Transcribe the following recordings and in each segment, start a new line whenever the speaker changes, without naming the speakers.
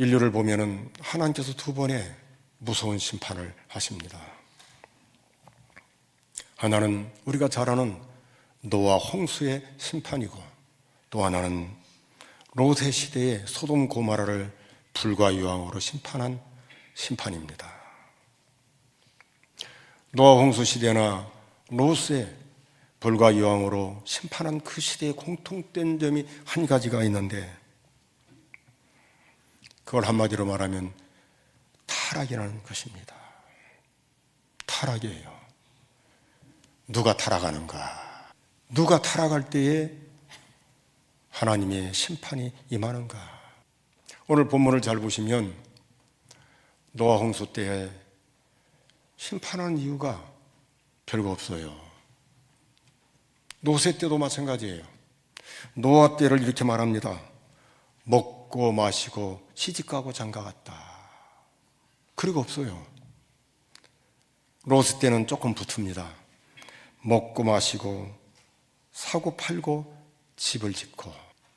인류를 보면은 하나님께서 두 번의 무서운 심판을 하십니다. 하나는 우리가 잘 아는 노아 홍수의 심판이고, 또 하나는 롯의 시대의 소돔 고모라를 불과 유황으로 심판한 심판입니다. 노아 홍수 시대나 롯의 불과 유황으로 심판한 그 시대의 공통된 점이 한 가지가 있는데, 그걸 한마디로 말하면 타락이라는 것입니다. 타락이에요. 누가 타락하는가? 누가 타락할 때에 하나님의 심판이 임하는가? 오늘 본문을 잘 보시면 노아 홍수 때에 심판하는 이유가 별거 없어요. 노세 때도 마찬가지예요. 노아 때를 이렇게 말합니다. 먹고 마시고 시집가고 장가갔다. 그리고 없어요. 롯 때는 조금 붙습니다. 먹고 마시고 사고 팔고 집을 짓고,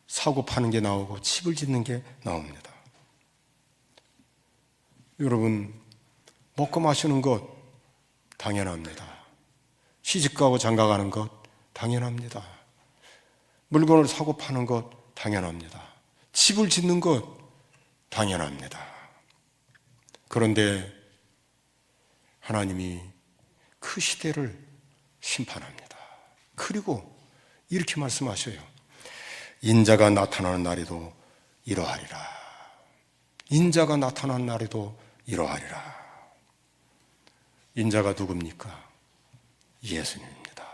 사고 파는 게 나오고 집을 짓는 게 나옵니다. 여러분, 먹고 마시는 것 당연합니다. 시집가고 장가가는 것 당연합니다. 물건을 사고 파는 것 당연합니다. 집을 짓는 것 당연합니다. 그런데 하나님이 그 시대를 심판합니다. 그리고 이렇게 말씀하셔요. 인자가 나타나는 날에도 이러하리라. 인자가 나타나는 날에도 이러하리라. 인자가 누굽니까? 예수님입니다.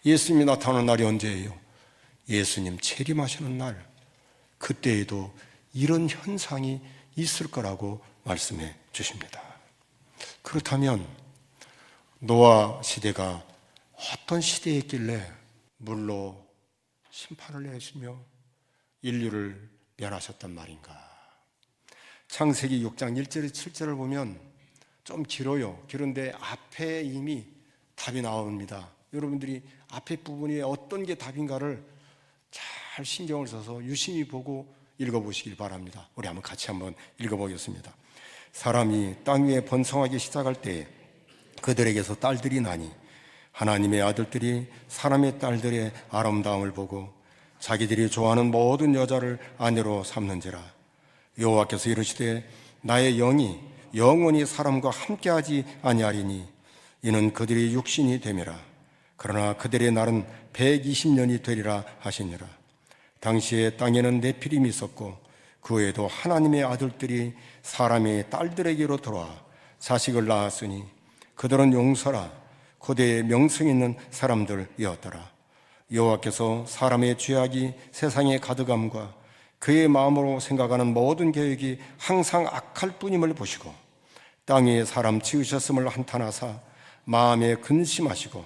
예수님이 나타나는 날이 언제예요? 예수님 재림하시는 날. 그때에도 이런 현상이 있을 거라고 말씀해 주십니다. 그렇다면 노아 시대가 어떤 시대였길래 물로 심판을 내시며 인류를 멸하셨단 말인가? 창세기 6장 1절에 7절을 보면 좀 길어요. 그런데 앞에 이미 답이 나옵니다. 여러분들이 앞에 부분이 어떤 게 답인가를 잘 신경을 써서 유심히 보고 읽어보시길 바랍니다. 우리 같이 한번 읽어보겠습니다. 사람이 땅 위에 번성하기 시작할 때 그들에게서 딸들이 나니 하나님의 아들들이 사람의 딸들의 아름다움을 보고 자기들이 좋아하는 모든 여자를 아내로 삼는지라. 여호와께서 이르시되 나의 영이 영원히 사람과 함께하지 아니하리니 이는 그들이 육신이 됨이라. 그러나 그들의 날은 120년이 되리라 하시니라. 당시에 땅에는 네피림이 있었고 그 외에도 하나님의 아들들이 사람의 딸들에게로 돌아와 자식을 낳았으니 그들은 용서라 고대의 명성 있는 사람들이었더라. 여호와께서 사람의 죄악이 세상에 가득함과 그의 마음으로 생각하는 모든 계획이 항상 악할 뿐임을 보시고 땅 위에 사람 지으셨음을 한탄하사 마음에 근심하시고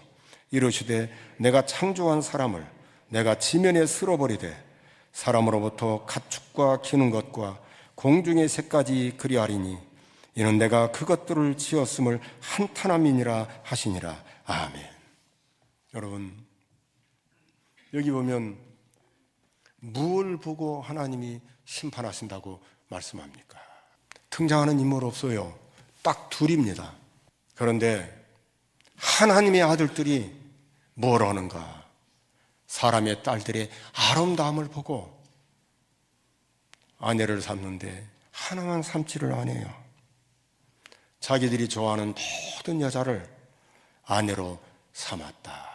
이르시되 내가 창조한 사람을 내가 지면에 쓸어버리되 사람으로부터 가축과 기는 것과 공중의 새까지 그리하리니 이는 내가 그것들을 지었음을 한탄함이니라 하시니라. 아멘. 여러분, 여기 보면 무엇을 보고 하나님이 심판하신다고 말씀합니까? 등장하는 인물 없어요. 딱 둘입니다. 그런데 하나님의 아들들이 뭘 하는가? 사람의 딸들의 아름다움을 보고 아내를 삼는데 하나만 삼지를 않아요. 자기들이 좋아하는 모든 여자를 아내로 삼았다.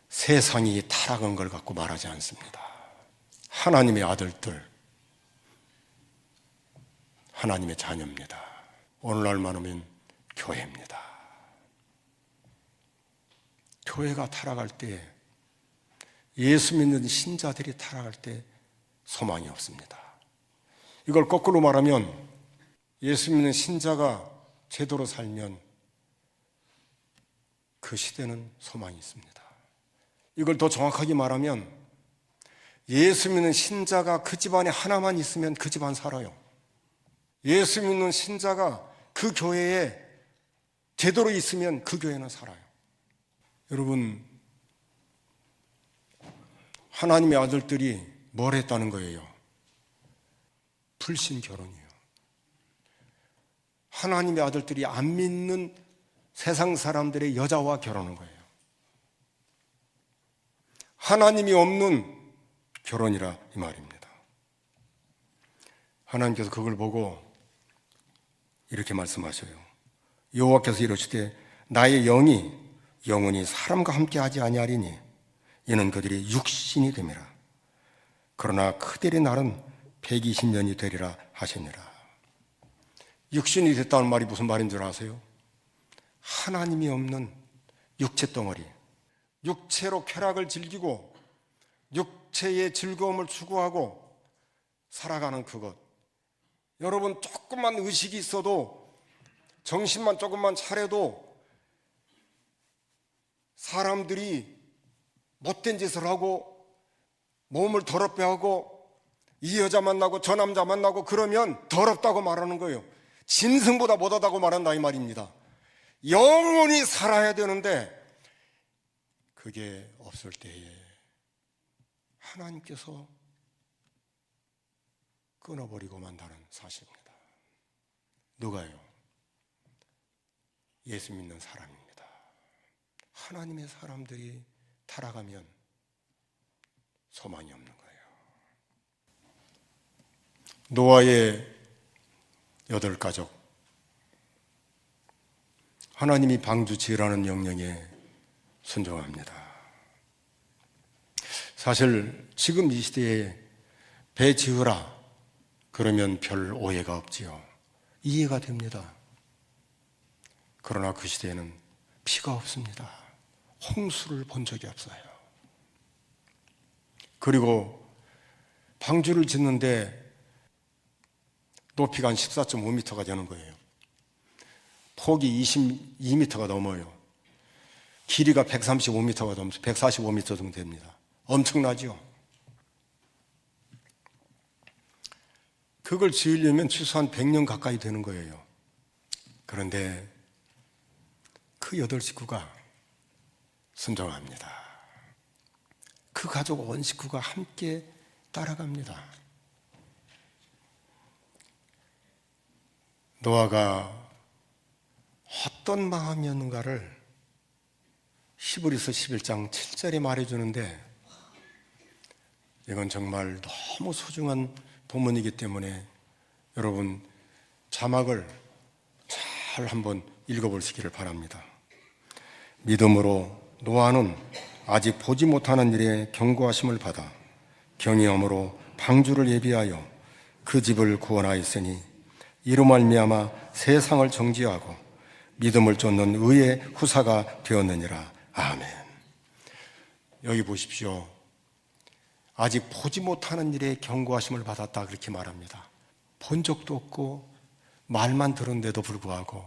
세상이 타락한 걸 갖고 말하지 않습니다. 하나님의 아들들, 하나님의 자녀입니다. 오늘날만 하면 교회입니다. 교회가 타락할 때, 예수 믿는 신자들이 타락할 때 소망이 없습니다. 이걸 거꾸로 말하면 예수 믿는 신자가 제대로 살면 그 시대는 소망이 있습니다. 이걸 더 정확하게 말하면 예수 믿는 신자가 그 집안에 하나만 있으면 그 집안 살아요. 예수 믿는 신자가 그 교회에 제대로 있으면 그 교회는 살아요. 여러분, 하나님의 아들들이 뭘 했다는 거예요? 불신 결혼이에요. 하나님의 아들들이 안 믿는 세상 사람들의 여자와 결혼한 거예요. 하나님이 없는 결혼이라 이 말입니다. 하나님께서 그걸 보고 이렇게 말씀하셔요. 여호와께서 이르시되 나의 영이 영원히 사람과 함께하지 아니하리니 이는 그들이 육신이 됨이라. 그러나 그들의 날은 120년이 되리라 하시니라. 육신이 됐다는 말이 무슨 말인 줄 아세요? 하나님이 없는 육체 덩어리, 육체로 쾌락을 즐기고 육체의 즐거움을 추구하고 살아가는 그것. 여러분, 조금만 의식이 있어도, 정신만 조금만 차려도 사람들이 못된 짓을 하고 몸을 더럽게 하고 이 여자 만나고 저 남자 만나고 그러면 더럽다고 말하는 거예요. 짐승보다 못하다고 말한다 이 말입니다. 영원히 살아야 되는데 그게 없을 때에 하나님께서 끊어버리고 만다는 사실입니다. 누가요? 예수 믿는 사람입니다. 하나님의 사람들이 타락하면 소망이 없는 거예요. 노아의 8가족, 하나님이 방주 지으라는 명령에 순종합니다. 사실 지금 이 시대에 배 지으라 그러면 별 오해가 없지요. 이해가 됩니다. 그러나 그 시대에는 피가 없습니다. 홍수를 본 적이 없어요. 그리고 방주를 짓는데 높이가 한 14.5m가 되는 거예요. 폭이 22m가 넘어요. 길이가 135m가 넘어서 145m 정도 됩니다. 엄청나죠? 그걸 지으려면 최소한 100년 가까이 되는 거예요. 그런데 그 8식구가 순종합니다. 그 가족 온 식구가 함께 따라갑니다. 노아가 어떤 마음이었는가를 히브리서 11장 7절에 말해주는데 이건 정말 너무 소중한 본문이기 때문에 여러분 자막을 잘 한번 읽어보시기를 바랍니다. 믿음으로 노아는 아직 보지 못하는 일에 경고하심을 받아 경외함으로 방주를 예비하여 그 집을 구원하였으니 이로 말미암아 세상을 정죄하고 믿음을 쫓는 의의 후사가 되었느니라. 아멘. 여기 보십시오. 아직 보지 못하는 일에 경고하심을 받았다 그렇게 말합니다. 본 적도 없고 말만 들은데도 불구하고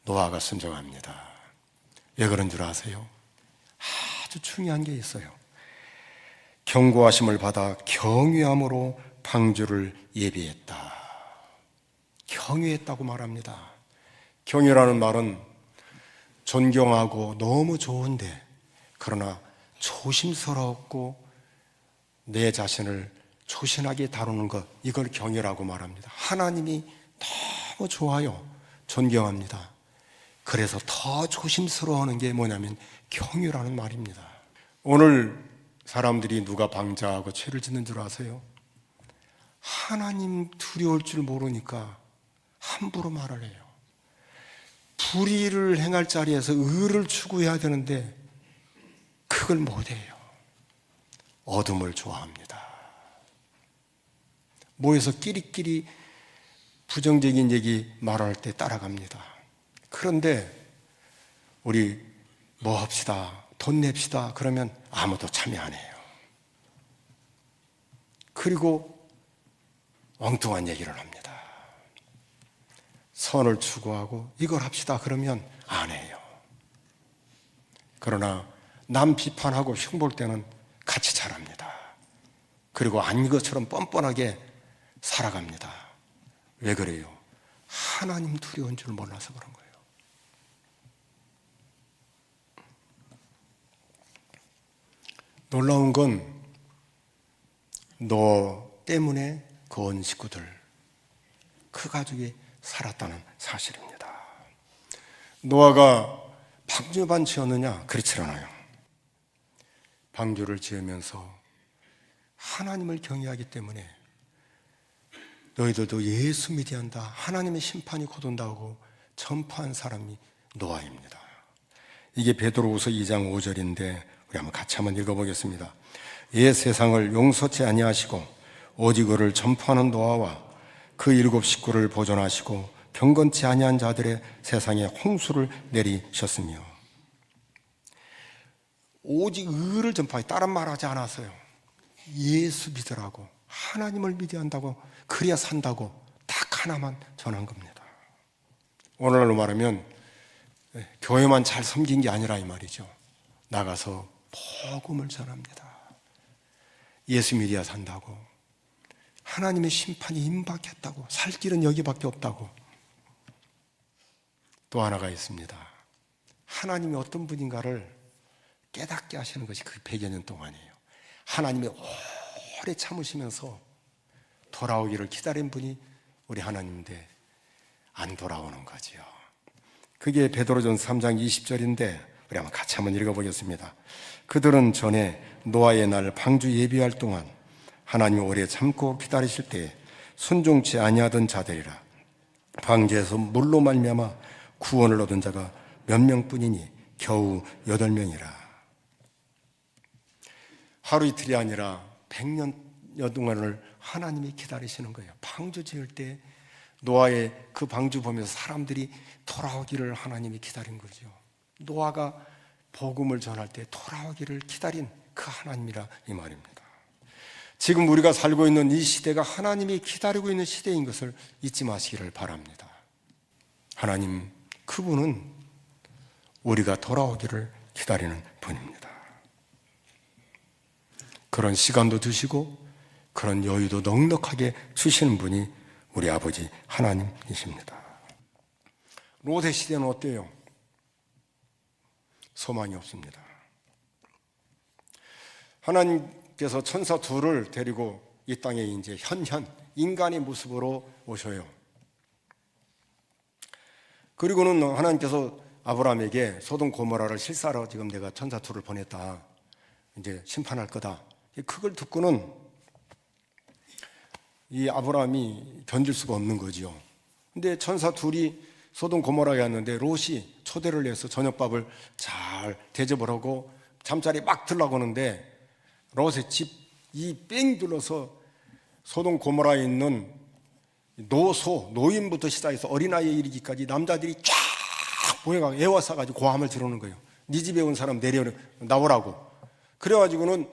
노아가 순종합니다. 왜 그런 줄 아세요? 아주 중요한 게 있어요. 경고하심을 받아 경외함으로 방주를 예비했다. 경외했다고 말합니다. 경외라는 말은 존경하고 너무 좋은데 그러나 조심스럽고 내 자신을 조신하게 다루는 것, 이걸 경외라고 말합니다. 하나님이 너무 좋아요. 존경합니다. 그래서 더 조심스러워하는 게 뭐냐면 경외라는 말입니다. 오늘 사람들이 누가 방자하고 죄를 짓는 줄 아세요? 하나님 두려울 줄 모르니까 함부로 말을 해요. 불의를 행할 자리에서 의를 추구해야 되는데 그걸 못해요. 어둠을 좋아합니다. 모여서 끼리끼리 부정적인 얘기 말할 때 따라갑니다. 그런데 우리 뭐 합시다, 돈 냅시다 그러면 아무도 참여 안 해요. 그리고 엉뚱한 얘기를 합니다. 선을 추구하고 이걸 합시다 그러면 안 해요. 그러나 남 비판하고 흉볼 때는 같이 잘합니다. 그리고 아닌 것처럼 뻔뻔하게 살아갑니다. 왜 그래요? 하나님 두려운 줄 몰라서 그런 거예요. 놀라운 건 너 때문에 그 온 식구들 그 가족이 살았다는 사실입니다. 노아가 방주만 지었느냐? 그렇지 않아요. 방주를 지으면서 하나님을 경외하기 때문에 너희들도 예수 믿어야 한다, 하나님의 심판이 곧 온다고 전파한 사람이 노아입니다. 이게 베드로후서 2장 5절인데 우리 같이 한번 읽어보겠습니다. 옛 세상을 용서치 아니하시고 오직 그를 전파하는 노아와 그 7 식구를 보존하시고 경건치 아니한 자들의 세상에 홍수를 내리셨으며, 오직 의를 전파해, 다른 말하지 않았어요. 예수 믿으라고, 하나님을 믿어야 한다고, 그래야 산다고 딱 하나만 전한 겁니다. 오늘날로 말하면 교회만 잘 섬긴 게 아니라 이 말이죠. 나가서 복음을 전합니다. 예수 믿어야 산다고, 하나님의 심판이 임박했다고, 살 길은 여기밖에 없다고. 또 하나가 있습니다. 하나님이 어떤 분인가를 깨닫게 하시는 것이 그 100여 년 동안이에요. 하나님이 오래 참으시면서 돌아오기를 기다린 분이 우리 하나님인데 안 돌아오는 거지요. 그게 베드로전서 3장 20절인데 우리 한번 같이 한번 읽어보겠습니다. 그들은 전에 노아의 날 방주 예비할 동안 하나님이 오래 참고 기다리실 때에 순종치 아니하던 자들이라. 방주에서 물로 말미암아 구원을 얻은 자가 몇 명뿐이니 겨우 8명이라. 하루 이틀이 아니라 100년 동안을 하나님이 기다리시는 거예요. 방주 지을 때 노아의 그 방주 보면서 사람들이 돌아오기를 하나님이 기다린 거죠. 노아가 복음을 전할 때 돌아오기를 기다린 그 하나님이라 이 말입니다. 지금 우리가 살고 있는 이 시대가 하나님이 기다리고 있는 시대인 것을 잊지 마시기를 바랍니다. 하나님, 그분은 우리가 돌아오기를 기다리는 분입니다. 그런 시간도 주시고 그런 여유도 넉넉하게 주시는 분이 우리 아버지 하나님이십니다. 롯의 시대는 어때요? 소망이 없습니다. 하나님께서 천사 둘을 데리고 이 땅에 이제 현현 인간의 모습으로 오셔요. 그리고는 하나님께서 아브라함에게 소돔 고모라를 실사로 지금 내가 천사 둘을 보냈다, 이제 심판할 거다. 그걸 듣고는 이 아브라함이 견딜 수가 없는 거죠. 근데 천사 둘이 소돔 고모라에 왔는데 롯이 초대를 해서 저녁밥을 잘 대접을 하고 잠자리 막 들라고 하는데 롯의 집이 뺑 둘러서 소돔 고모라에 있는 노인부터 시작해서 어린아이에 이르기까지 남자들이 쫙 모여가지고 애워싸가지고 고함을 지르는 거예요. 네 집에 온 사람 나오라고. 그래가지고는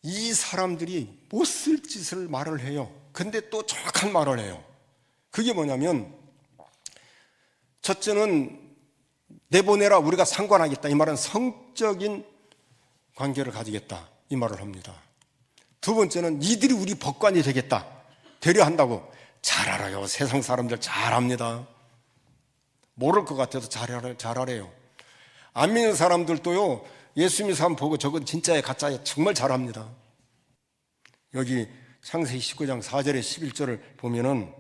이 사람들이 못 쓸 짓을 말을 해요. 근데 또 정확한 말을 해요. 그게 뭐냐면, 첫째는 내보내라, 우리가 상관하겠다. 이 말은 성적인 관계를 가지겠다, 이 말을 합니다. 두 번째는 니들이 우리 법관이 되겠다, 되려 한다고. 잘 알아요. 세상 사람들 잘 압니다. 모를 것 같아서 잘 알아요. 안 믿는 사람들도요, 예수 믿는 사람 보고 저건 진짜야 가짜야 정말 잘합니다. 여기 창세기 19장 4절에 11절을 보면은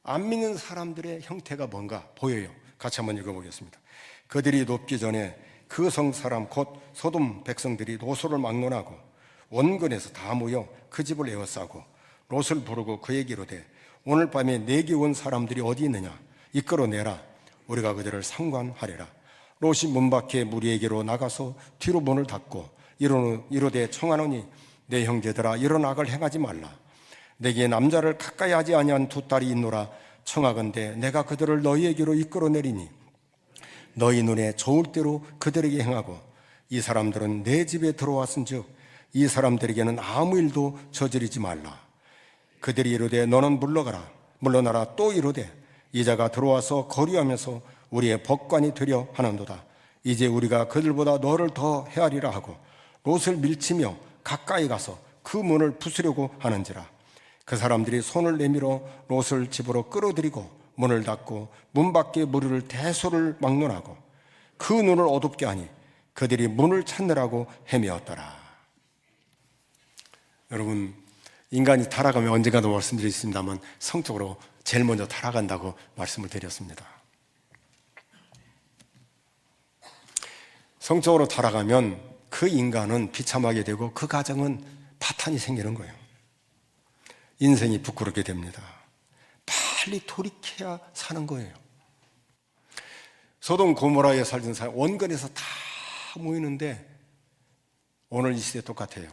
안 믿는 사람들의 형태가 뭔가 보여요. 같이 한번 읽어보겠습니다. 그들이 높기 전에 그 성 사람 곧 소돔 백성들이 롯을 막론하고 원근에서 다 모여 그 집을 에워싸고 롯을 부르고 그에게 이르되 오늘 밤에 내게 온 사람들이 어디 있느냐, 이끌어내라, 우리가 그들을 상관하리라. 롯이 문 밖에 무리에게로 나가서 뒤로 문을 닫고 이르되 청하노니 내 형제들아, 이런 악을 행하지 말라. 내게 남자를 가까이 하지 아니한 두 딸이 있노라. 청하건대 내가 그들을 너희에게로 이끌어내리니 너희 눈에 좋을 대로 그들에게 행하고, 이 사람들은 내 집에 들어왔은즉 이 사람들에게는 아무 일도 저지르지 말라. 그들이 이르되 너는 물러나라. 또 이르되 이자가 들어와서 거류하면서 우리의 법관이 되려 하는도다. 이제 우리가 그들보다 너를 더 헤아리라 하고 롯을 밀치며 가까이 가서 그 문을 부수려고 하는지라. 그 사람들이 손을 내밀어 롯을 집으로 끌어들이고 문을 닫고 문 밖에 무리를 대소를 막론하고 그 눈을 어둡게 하니 그들이 문을 찾느라고 헤매었더라. 여러분, 인간이 타락하면 언젠가도 말씀드렸습니다만 성적으로 제일 먼저 타락한다고 말씀을 드렸습니다. 성적으로 타락하면 그 인간은 비참하게 되고 그 가정은 파탄이 생기는 거예요. 인생이 부끄럽게 됩니다. 빨리 돌이켜야 사는 거예요. 소돔 고모라에 살던 사람 원근에서 다 모이는데 오늘 이 시대 똑같아요.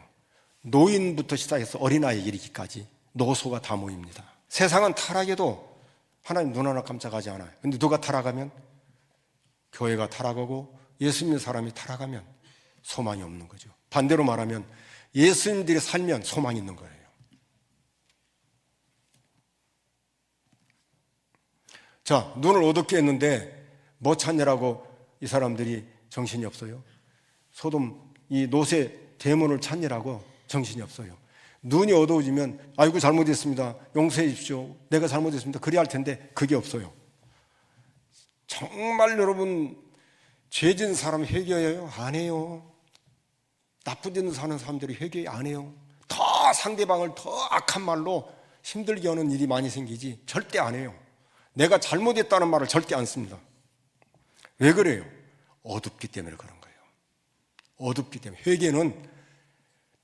노인부터 시작해서 어린아이 이르기까지 노소가 다 모입니다. 세상은 타락해도 하나님 눈 하나 깜짝하지 않아요. 근데 누가 타락하면? 교회가 타락하고 예수 믿는 사람이 타락하면 소망이 없는 거죠. 반대로 말하면 예수님들이 살면 소망이 있는 거예요. 자, 눈을 어둡게 했는데 뭐 찾느라고 이 사람들이 정신이 없어요? 소돔 이 노새 대문을 찾느라고 정신이 없어요. 눈이 어두워지면 아이고 잘못했습니다. 용서해 주십시오. 내가 잘못했습니다. 그래야 할 텐데 그게 없어요. 정말 여러분 죄진 사람 회개해요? 안 해요. 나쁜 짓 사는 사람들이 회개 안 해요. 더 상대방을 더 악한 말로 힘들게 하는 일이 많이 생기지 절대 안 해요. 내가 잘못했다는 말을 절대 안 씁니다. 왜 그래요? 어둡기 때문에 그런 거예요. 어둡기 때문에. 회개는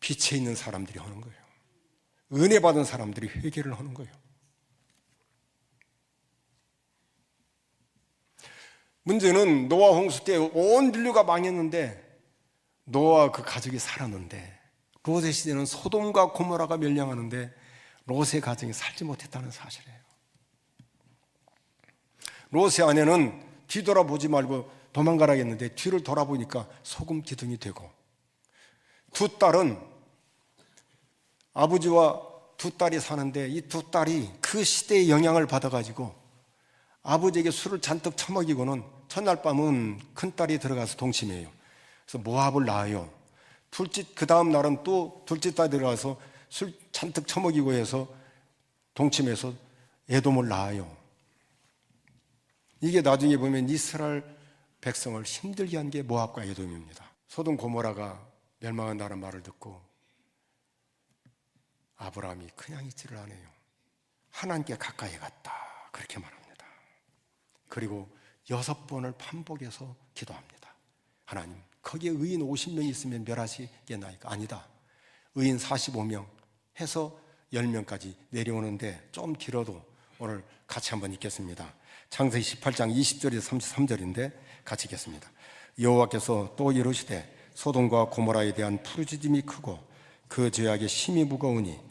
빛에 있는 사람들이 하는 거예요. 은혜 받은 사람들이 회개를 하는 거예요. 문제는 노아 홍수 때 온 인류가 망했는데 노아와 그 가족이 살았는데 롯의 시대는 소돔과 고모라가 멸망하는데 롯의 가정이 살지 못했다는 사실이에요. 롯의 아내는 뒤돌아보지 말고 도망가라 했는데 뒤를 돌아보니까 소금 기둥이 되고, 두 딸은 아버지와 두 딸이 사는데 이 두 딸이 그 시대의 영향을 받아가지고 아버지에게 술을 잔뜩 처먹이고는 첫날 밤은 큰딸이 들어가서 동침해요. 그래서 모압을 낳아요. 그 다음 날은 또 둘째 딸이 들어가서 술 잔뜩 처먹이고 해서 동침해서 에돔을 낳아요. 이게 나중에 보면 이스라엘 백성을 힘들게 한 게 모압과 에돔입니다. 소돔 고모라가 멸망한다는 말을 듣고 아브라함이 그냥 있지를 않아요. 하나님께 가까이 갔다 그렇게 말합니다. 그리고 6번을 반복해서 기도합니다. 하나님, 거기에 의인 50명이 있으면 멸하시겠나이까? 아니다. 의인 45명 해서 10명까지 내려오는데 좀 길어도 오늘 같이 한번 읽겠습니다. 창세기 18장 20절에서 33절인데 같이 읽겠습니다. 여호와께서 또 이르시되 소돔과 고모라에 대한 부르짖음이 크고 그 죄악이 심히 무거우니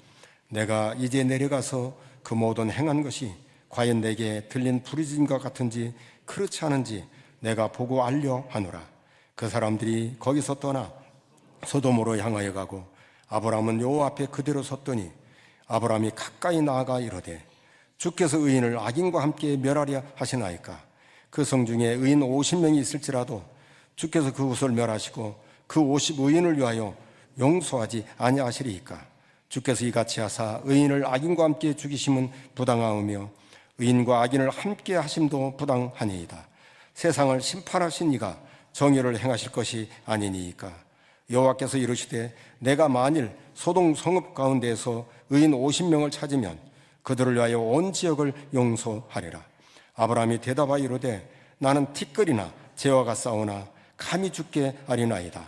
내가 이제 내려가서 그 모든 행한 것이 과연 내게 들린 부르짖음과 같은지 그렇지 않은지 내가 보고 알려 하노라. 그 사람들이 거기서 떠나 소돔으로 향하여 가고 아브라함은 여호와 앞에 그대로 섰더니 아브라함이 가까이 나아가 이르되 주께서 의인을 악인과 함께 멸하려 하시나이까? 그 성 중에 의인 50명이 있을지라도 주께서 그 우을 멸하시고 그 50의인을 위하여 용서하지 아니하시리이까? 주께서 이같이 하사 의인을 악인과 함께 죽이심은 부당하오며 의인과 악인을 함께 하심도 부당하니이다. 세상을 심판하신 이가 정의를 행하실 것이 아니니이까? 여호와께서 이르시되 내가 만일 소돔 성읍 가운데에서 의인 50명을 찾으면 그들을 위하여 온 지역을 용서하리라. 아브라함이 대답하여 이르되 나는 티끌이나 재와 같사오나 감히 죽게 아리나이다.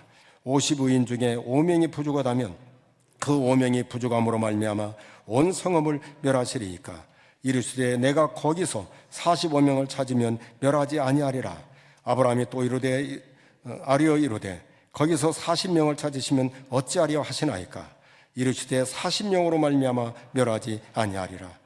50의인 중에 5명이 부족하다면 그 5명이 부족함으로 말미암아 온 성읍을 멸하시리이까? 이르시되 내가 거기서 45명을 찾으면 멸하지 아니하리라. 아브라함이 또 이르되 아뢰어 이르되 거기서 40명을 찾으시면 어찌하리요 하시나이까? 이르시되 40명으로 말미암아 멸하지 아니하리라.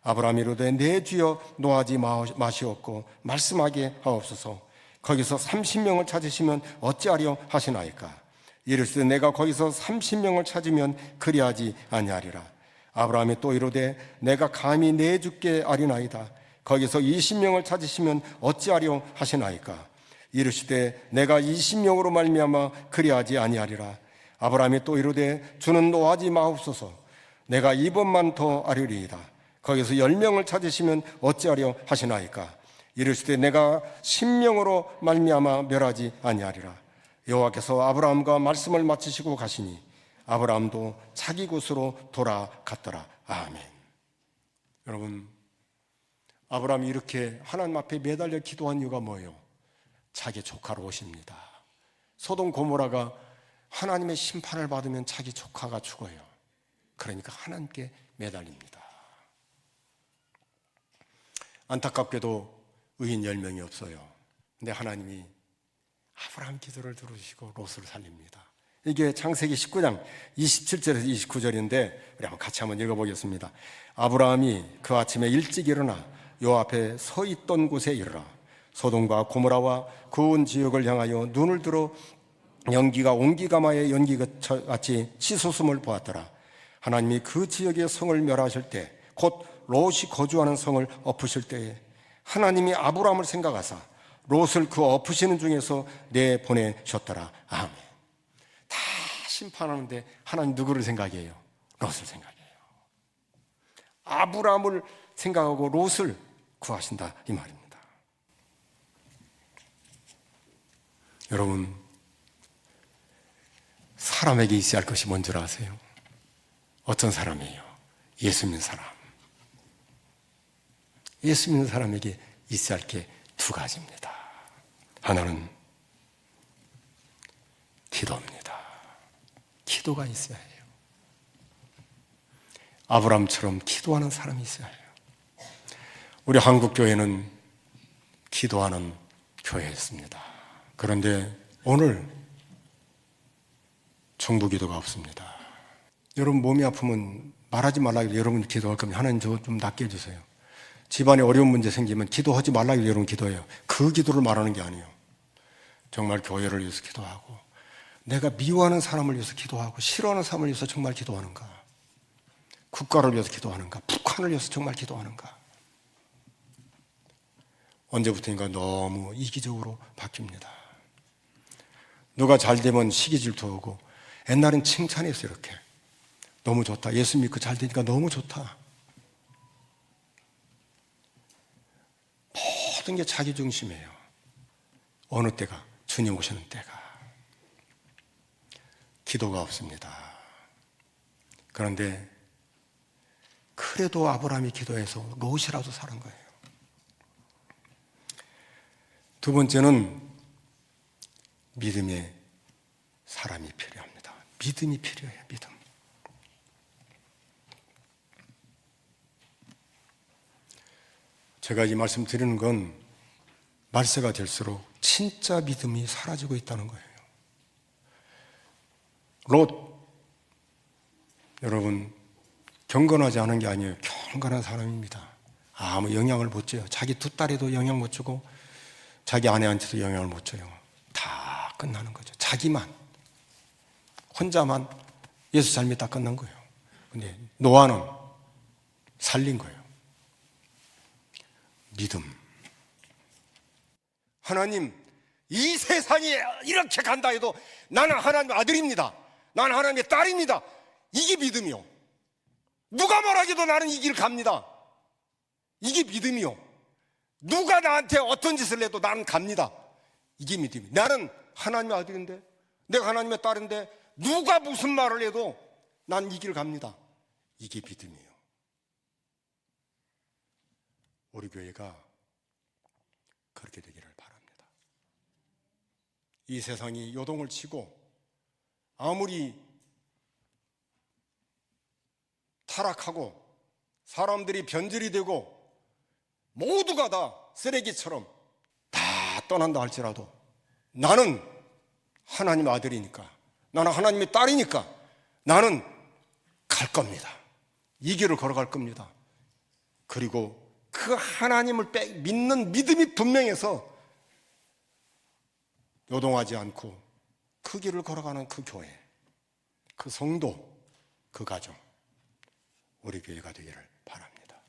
아브라함이 이르되 내 주여 노하지 마시옵고 말씀하게 하옵소서. 거기서 30명을 찾으시면 어찌하리요 하시나이까? 이르시되 내가 거기서 30명을 찾으면 그리하지 아니하리라. 아브라함이 또 이르되 내가 감히 내 주께 아리나이다. 거기서 20명을 찾으시면 어찌하리요 하시나이까? 이르시되 내가 20명으로 말미암아 그리하지 아니하리라. 아브라함이 또 이르되 주는 노하지 마옵소서. 내가 이번만 더 아뢰리이다. 거기서 10명을 찾으시면 어찌하려 하시나이까? 이르시되 내가 10명으로 말미암아 멸하지 아니하리라. 여호와께서 아브라함과 말씀을 마치시고 가시니 아브라함도 자기 곳으로 돌아갔더라. 아멘. 여러분, 아브라함이 이렇게 하나님 앞에 매달려 기도한 이유가 뭐예요? 자기 조카로 오십니다. 소돔 고모라가 하나님의 심판을 받으면 자기 조카가 죽어요. 그러니까 하나님께 매달립니다. 안타깝게도 의인 10명이 없어요. 근데 하나님이 아브라함 기도를 들으시고 롯을 살립니다. 이게 창세기 19장 27절에서 29절인데 우리 한번 같이 한번 읽어보겠습니다. 아브라함이 그 아침에 일찍 일어나 요 앞에 서 있던 곳에 이르러 소돔과 고모라와 그 온 지역을 향하여 눈을 들어 연기가 온기가마의 연기같이 치솟음을 보았더라. 하나님이 그 지역의 성을 멸하실 때 곧 롯이 거주하는 성을 엎으실 때에 하나님이 아브라함을 생각하사 롯을 그 엎으시는 중에서 내보내셨더라. 아멘. 다 심판하는데 하나님 누구를 생각해요? 롯을 생각해요. 아브라함을 생각하고 롯을 구하신다 이 말입니다. 여러분, 사람에게 있어야 할 것이 뭔 줄 아세요? 어떤 사람이에요? 예수 믿는 사람. 예수 믿는 사람에게 있어야 할 게 두 가지입니다. 하나는 기도입니다. 기도가 있어야 해요. 아브라함처럼 기도하는 사람이 있어야 해요. 우리 한국교회는 기도하는 교회였습니다. 그런데 오늘 중부기도가 없습니다. 여러분 몸이 아프면 말하지 말라고 여러분 기도할 거면 하나님 저 좀 낫게 해주세요. 집안에 어려운 문제 생기면 기도하지 말라고 여러분 기도해요. 그 기도를 말하는 게 아니에요. 정말 교회를 위해서 기도하고 내가 미워하는 사람을 위해서 기도하고 싫어하는 사람을 위해서 정말 기도하는가? 국가를 위해서 기도하는가? 북한을 위해서 정말 기도하는가? 언제부터인가 너무 이기적으로 바뀝니다. 누가 잘 되면 시기 질투하고 옛날엔 칭찬했어요. 이렇게 너무 좋다. 예수 믿고 잘 되니까 너무 좋다. 모든 게 자기 중심이에요. 어느 때가? 주님 오시는 때가. 기도가 없습니다. 그런데 그래도 아브라함이 기도해서 롯이라도 사는 거예요. 두 번째는 믿음의 사람이 필요합니다. 믿음이 필요해요. 믿음. 제가 이 말씀 드리는 건 말세가 될수록 진짜 믿음이 사라지고 있다는 거예요. 롯, 여러분 경건하지 않은 게 아니에요. 경건한 사람입니다. 아무 영향을 못 줘요. 자기 두 딸에도 영향 못 주고 자기 아내한테도 영향을 못 줘요. 다 끝나는 거죠. 자기만 혼자만 예수 잘 믿다 끝난 거예요. 근데 노아는 살린 거예요. 믿음. 하나님, 이 세상이 이렇게 간다 해도 나는 하나님의 아들입니다. 나는 하나님의 딸입니다. 이게 믿음이요. 누가 뭐라기도 나는 이 길 갑니다. 이게 믿음이요. 누가 나한테 어떤 짓을 해도 나는 갑니다. 이게 믿음이요. 나는 하나님의 아들인데, 내가 하나님의 딸인데 누가 무슨 말을 해도 난 이 길 갑니다. 이게 믿음이에요. 우리 교회가 그렇게 되기를 바랍니다. 이 세상이 요동을 치고 아무리 타락하고 사람들이 변질이 되고 모두가 다 쓰레기처럼 다 떠난다 할지라도 나는 하나님의 아들이니까, 나는 하나님의 딸이니까 나는 갈 겁니다. 이 길을 걸어갈 겁니다. 그리고 그 하나님을 믿는 믿음이 분명해서 요동하지 않고 그 길을 걸어가는 그 교회, 그 성도, 그 가정, 우리 교회가 되기를 바랍니다.